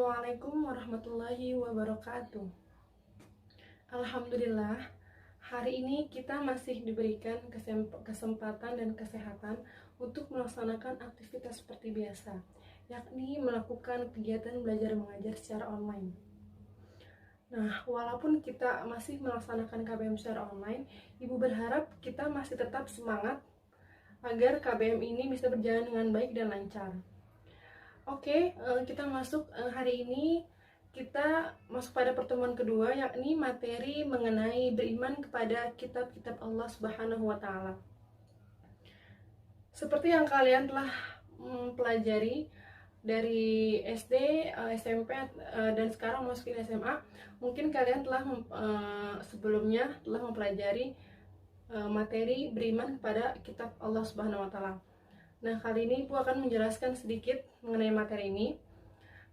Assalamualaikum warahmatullahi wabarakatuh. Alhamdulillah, hari ini kita masih diberikan kesempatan dan kesehatan untuk melaksanakan aktivitas seperti biasa, yakni melakukan kegiatan belajar mengajar secara online. Nah, walaupun kita masih melaksanakan KBM secara online, Ibu berharap kita masih tetap semangat agar KBM ini bisa berjalan dengan baik dan lancar. Oke, kita masuk hari ini kita masuk pada pertemuan kedua, yakni materi mengenai beriman kepada kitab-kitab Allah Subhanahu wa Ta'ala. Seperti yang kalian telah pelajari dari SD, SMP, dan sekarang masuk ke SMA, mungkin kalian telah sebelumnya telah mempelajari materi beriman kepada kitab Allah Subhanahu wa Ta'ala. Nah, kali ini Ibu akan menjelaskan sedikit mengenai materi ini.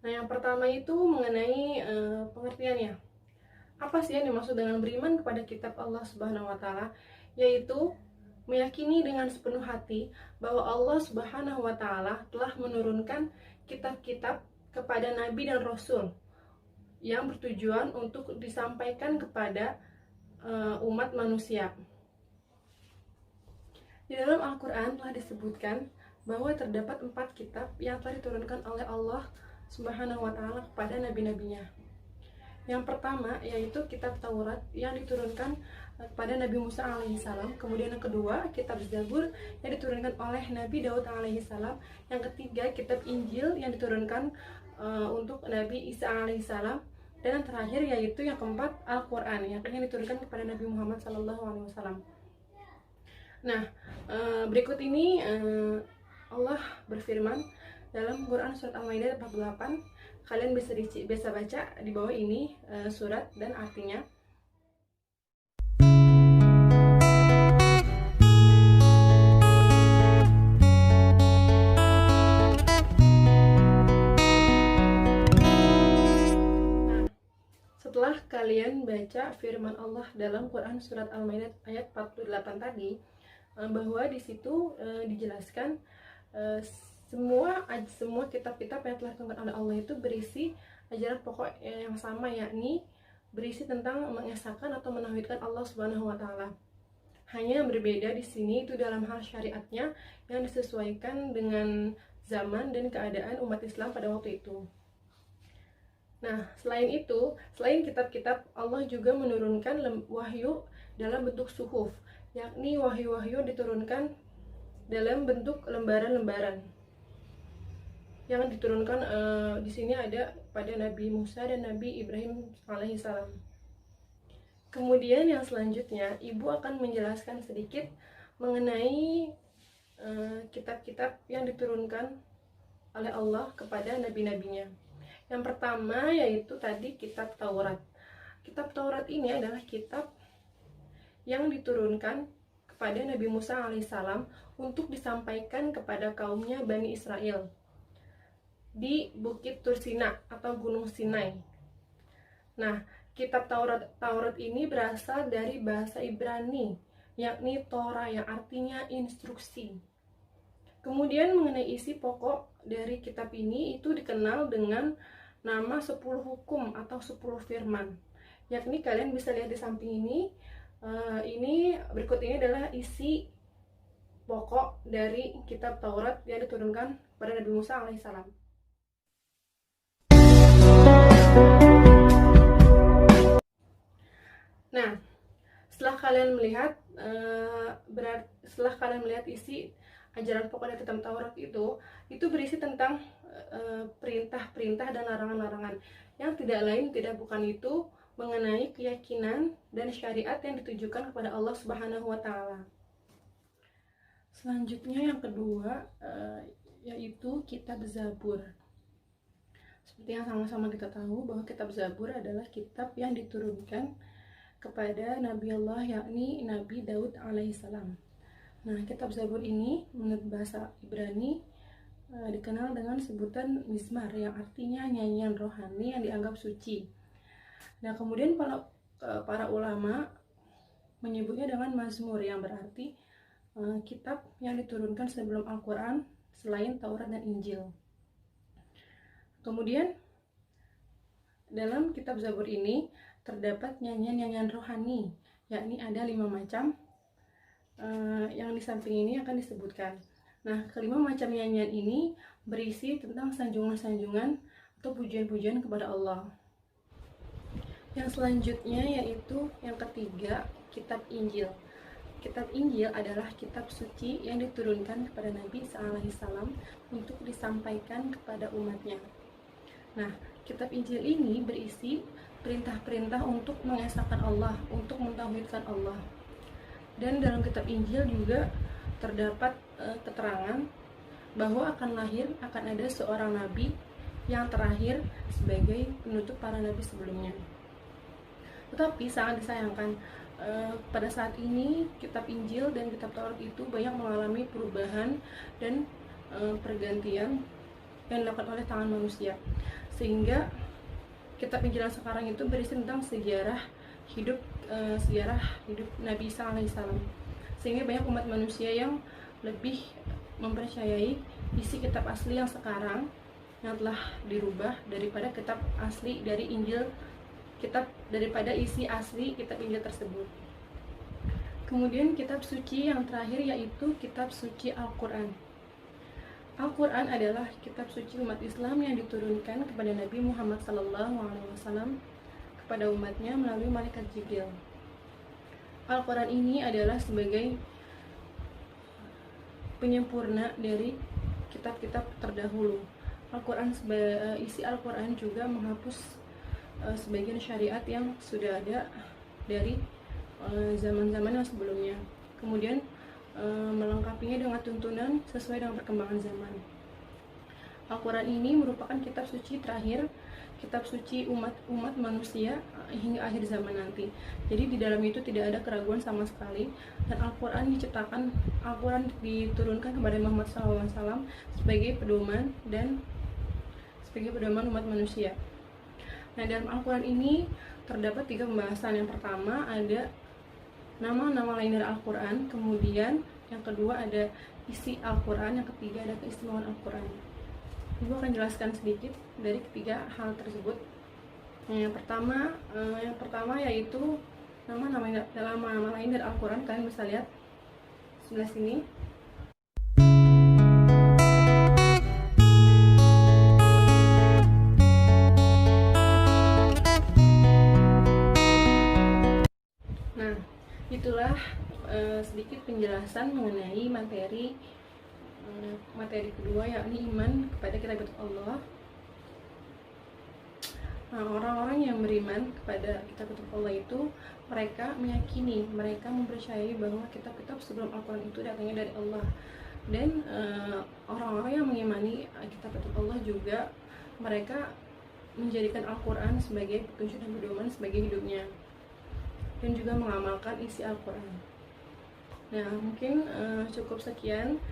Nah, yang pertama itu mengenai pengertiannya. Apa sih yang dimaksud dengan beriman kepada kitab Allah Subhanahu wa Ta'ala? Yaitu meyakini dengan sepenuh hati bahwa Allah Subhanahu wa Ta'ala telah menurunkan kitab-kitab kepada nabi dan rasul yang bertujuan untuk disampaikan kepada umat manusia. Di dalam Al-Quran telah disebutkan bahwa terdapat 4 kitab yang telah diturunkan oleh Allah Subhanahu wa Ta'ala kepada nabi-nabinya. Yang pertama yaitu kitab Taurat yang diturunkan kepada Nabi Musa alaihissalam. Kemudian yang kedua kitab Zabur yang diturunkan oleh Nabi Daud alaihissalam. Yang ketiga kitab Injil yang diturunkan untuk Nabi Isa alaihissalam. Dan yang terakhir yaitu yang keempat Al-Quran yang diturunkan kepada Nabi Muhammad SAW. Nah, berikut ini Allah berfirman dalam Quran surat Al-Maidah 48. Kalian bisa baca di bawah ini surat dan artinya. Nah, setelah kalian baca firman Allah dalam Quran surat Al-Maidah ayat 48 tadi, bahwa di situ dijelaskan semua kitab-kitab yang telah diturunkan oleh Allah itu berisi ajaran pokok yang sama, yakni berisi tentang mengesahkan atau menauhidkan Allah Subhanahu wa Ta'ala. Hanya yang berbeda di sini itu dalam hal syariatnya yang disesuaikan dengan zaman dan keadaan umat Islam pada waktu itu. Nah, selain kitab-kitab, Allah juga menurunkan wahyu dalam bentuk suhuf, yakni wahyu-wahyu diturunkan dalam bentuk lembaran-lembaran yang diturunkan di sini ada pada Nabi Musa dan Nabi Ibrahim alaihissalam. Kemudian yang selanjutnya Ibu akan menjelaskan sedikit mengenai kitab-kitab yang diturunkan oleh Allah kepada nabi-nabinya. Yang pertama yaitu tadi kitab Taurat. Kitab Taurat ini adalah kitab yang diturunkan kepada Nabi Musa alaihissalam untuk disampaikan kepada kaumnya Bani Israel di Bukit Tursina atau Gunung Sinai. Nah, kitab Taurat ini berasal dari bahasa Ibrani, yakni Torah yang artinya instruksi. Kemudian mengenai isi pokok dari kitab ini itu dikenal dengan nama 10 hukum atau 10 firman. Yakni kalian bisa lihat di samping ini. Berikut ini adalah isi pokok dari kitab Taurat yang diturunkan kepada Nabi Musa alaihissalam. Nah, setelah kalian melihat isi ajaran pokok dari kitab Taurat itu berisi tentang perintah-perintah dan larangan-larangan yang tidak lain tidak bukan itu mengenai keyakinan dan syariat yang ditujukan kepada Allah Subhanahu wa Ta'ala. Selanjutnya yang kedua yaitu kitab Zabur. Seperti yang sama-sama kita tahu bahwa kitab Zabur adalah kitab yang diturunkan kepada Nabi Allah, yakni Nabi Daud alaihissalam. Nah, kitab Zabur ini menurut bahasa Ibrani dikenal dengan sebutan mizmar yang artinya nyanyian rohani yang dianggap suci. Nah, kemudian para ulama menyebutnya dengan mazmur yang berarti kitab yang diturunkan sebelum Al-Quran selain Taurat dan Injil. Kemudian Dalam kitab Zabur ini terdapat nyanyian-nyanyian rohani, yakni ada 5 macam. Yang di samping ini akan disebutkan. Nah, kelima macam nyanyian ini berisi tentang sanjungan-sanjungan atau pujian-pujian kepada Allah. Yang selanjutnya yaitu yang ketiga, kitab Injil. Kitab Injil adalah kitab suci yang diturunkan kepada Nabi SAW untuk disampaikan kepada umatnya. Nah, kitab Injil ini berisi perintah-perintah untuk mengesahkan Allah, untuk mentauhidkan Allah. Dan dalam kitab Injil juga terdapat keterangan bahwa akan ada seorang nabi yang terakhir sebagai penutup para nabi sebelumnya. Tetapi sangat disayangkan, pada saat ini kitab Injil dan kitab Taurat itu banyak mengalami perubahan dan pergantian yang dilakukan oleh tangan manusia, sehingga kitab Injil yang sekarang itu berisi tentang sejarah hidup Nabi Isa alaihissalam, sehingga banyak umat manusia yang lebih mempercayai isi kitab asli yang sekarang yang telah dirubah daripada kitab asli dari Injil, daripada isi asli kitab Injil tersebut. Kemudian kitab suci yang terakhir yaitu kitab suci Al-Quran. Al-Quran adalah kitab suci umat Islam yang diturunkan kepada Nabi Muhammad SAW kepada umatnya melalui malaikat Jibril. Al-Quran ini adalah sebagai penyempurna dari kitab-kitab terdahulu. Isi Al-Quran juga menghapus sebagian syariat yang sudah ada dari zaman-zaman yang sebelumnya, kemudian melengkapinya dengan tuntunan sesuai dengan perkembangan zaman. Al-Quran ini merupakan kitab suci terakhir, kitab suci umat manusia hingga akhir zaman nanti. Jadi di dalam itu tidak ada keraguan sama sekali, dan Al-Quran diturunkan kepada Muhammad SAW sebagai pedoman umat manusia. Nah, dalam Al-Quran ini terdapat 3 pembahasan. Yang pertama ada nama-nama lain dari Al-Quran, kemudian yang kedua ada isi Al-Quran, yang ketiga ada keistimewaan Al-Quran. Ibu akan jelaskan sedikit dari ketiga hal tersebut. Yang pertama yaitu nama-nama lain dari Al-Quran. Kalian bisa lihat sebelah sini. Nah, itulah sedikit penjelasan mengenai materi kedua, yakni iman kepada kitab Allah. Nah, orang-orang yang beriman kepada kitab Allah itu mereka meyakini, mereka mempercayai bahwa kitab-kitab sebelum Al-Quran itu datangnya dari Allah. Dan orang-orang yang mengimani kitab Allah juga mereka menjadikan Al-Quran sebagai petunjuk dan pedoman sebagai hidupnya, dan juga mengamalkan isi Al-Quran. Nah, mungkin cukup sekian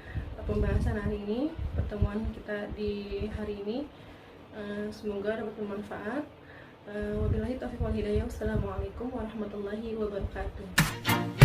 pembahasan hari ini, pertemuan kita di hari ini. Semoga dapat bermanfaat. Wabillahi taufiq wal hidayah. Wassalamualaikum warahmatullahi wabarakatuh.